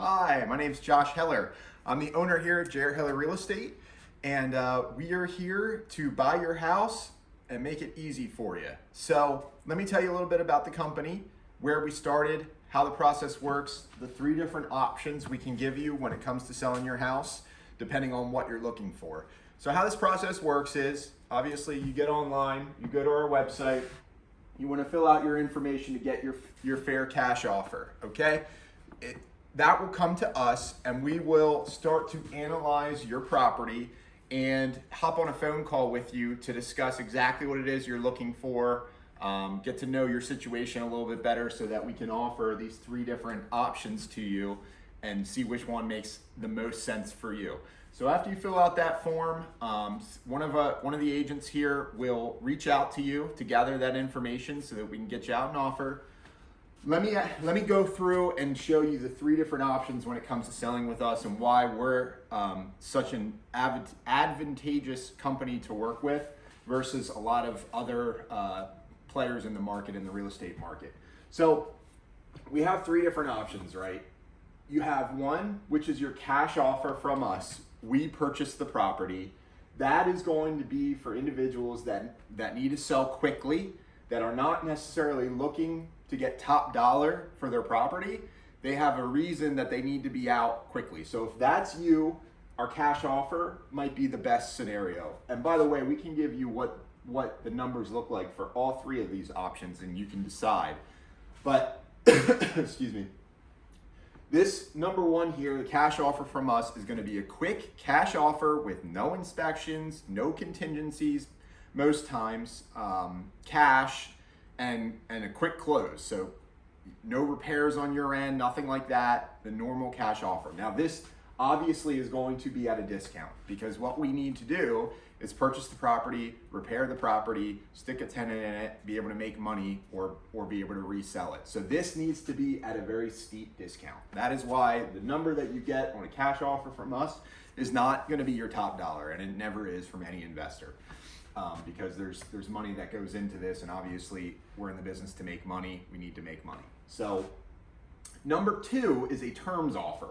Hi, my name's Josh Heller. I'm the owner here at J.R.Heller Real Estate, and we are here to buy your house and make it easy for you. So let me tell you a little bit about the company, where we started, how the process works, the 3 different options we can give you when it comes to selling your house, depending on what you're looking for. So how this process works is, obviously you get online, you go to our website, you want to fill out your information to get your fair cash offer, okay? That will come to us, and we will start to analyze your property and hop on a phone call with you to discuss exactly what it is you're looking for, get to know your situation a little bit better so that we can offer these 3 different options to you and see which one makes the most sense for you. So after you fill out that form, one of the agents here will reach out to you to gather that information so that we can get you out an offer. Let me go through and show you the 3 different options when it comes to selling with us and why we're such an advantageous company to work with versus a lot of other players in the market, in the real estate market. So we have 3 different options, right? You have one, which is your cash offer from us. We purchase the property. That is going to be for individuals that need to sell quickly, that are not necessarily looking to get top dollar for their property. They have a reason that they need to be out quickly. So if that's you, our cash offer might be the best scenario. And by the way, we can give you what the numbers look like for all 3 of these options, and you can decide. But, excuse me. This number 1 here, the cash offer from us, is gonna be a quick cash offer with no inspections, no contingencies, most times, cash, and a quick close. So no repairs on your end, nothing like that, the normal cash offer. Now this obviously is going to be at a discount, because what we need to do is purchase the property, repair the property, stick a tenant in it, be able to make money, or be able to resell it. So this needs to be at a very steep discount. That is why the number that you get on a cash offer from us is not gonna be your top dollar, and it never is from any investor. Because there's money that goes into this, and obviously we're in the business to make money. We need to make money. So number 2 is a terms offer.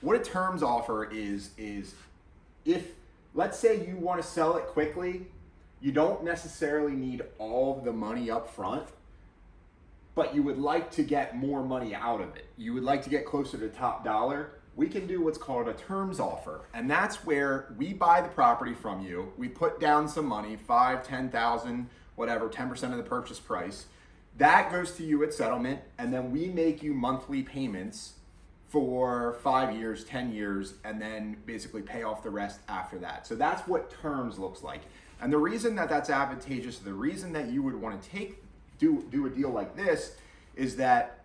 What a terms offer is if, let's say you want to sell it quickly, you don't necessarily need all of the money up front, but you would like to get more money out of it. You would like to get closer to top dollar. We can do what's called a terms offer. And that's where we buy the property from you. We put down some money, 5, 10,000, whatever, 10% of the purchase price. That goes to you at settlement. And then we make you monthly payments for 5 years, 10 years, and then basically pay off the rest after that. So that's what terms looks like. And the reason that that's advantageous, the reason that you would want to do a deal like this is that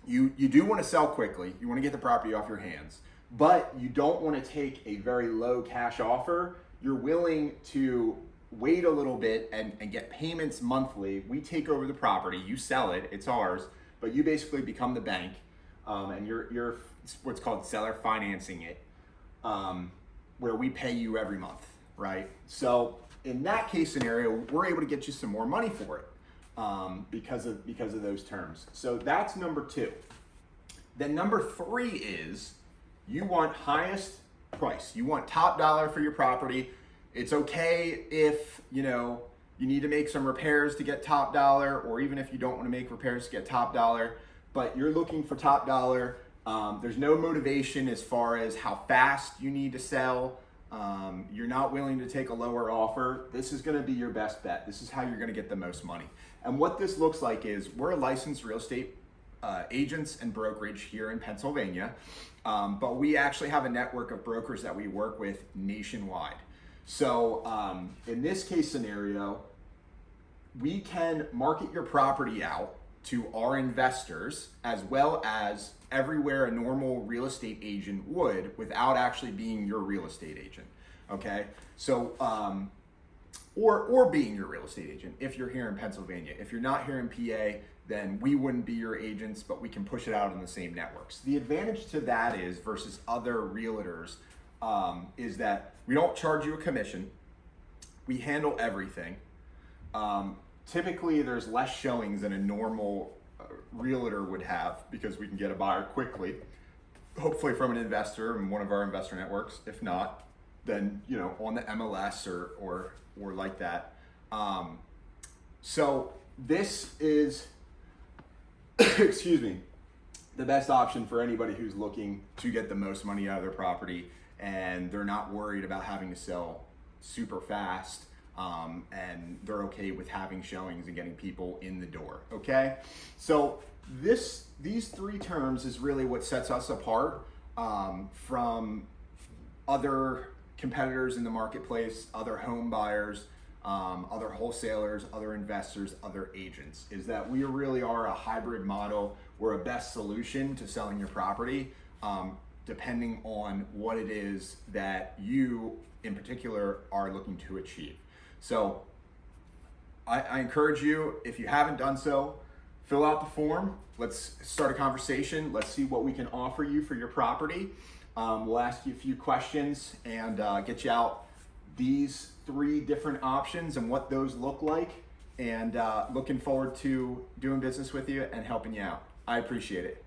you do want to sell quickly, you want to get the property off your hands, but you don't want to take a very low cash offer. You're willing to wait a little bit and get payments monthly. We take over the property, you sell it, it's ours, but you basically become the bank, and you're what's called seller financing it, where we pay you every month, right? So in that case scenario, we're able to get you some more money for it. Because of those terms. So that's number 2. Then number 3 is you want highest price. You want top dollar for your property. It's okay if you need to make some repairs to get top dollar, or even if you don't want to make repairs to get top dollar, but you're looking for top dollar. There's no motivation as far as how fast you need to sell. You're not willing to take a lower offer. This is going to be your best bet. This is how you're going to get the most money. And what this looks like is we're a licensed real estate agents and brokerage here in Pennsylvania, but we actually have a network of brokers that we work with nationwide. So in this case scenario, we can market your property out to our investors as well as everywhere a normal real estate agent would without actually being your real estate agent, okay? So, or being your real estate agent if you're here in Pennsylvania. If you're not here in PA, then we wouldn't be your agents, but we can push it out in the same networks. The advantage to that is, versus other realtors, is that we don't charge you a commission. We handle everything. Typically, there's less showings than a normal realtor would have because we can get a buyer quickly. hopefully from an investor in one of our investor networks. If not, then on the MLS or like that. So this is excuse me, the best option for anybody who's looking to get the most money out of their property and they're not worried about having to sell super fast, and they're okay with having showings and getting people in the door. Okay, so these three terms is really what sets us apart from other competitors in the marketplace, other home buyers, other wholesalers, other investors, other agents, is that we really are a hybrid model. We're a best solution to selling your property, depending on what it is that you in particular are looking to achieve. So I encourage you, if you haven't done so, fill out the form. Let's start a conversation. Let's see what we can offer you for your property. We'll ask you a few questions and get you out these three different options and what those look like. And looking forward to doing business with you and helping you out. I appreciate it.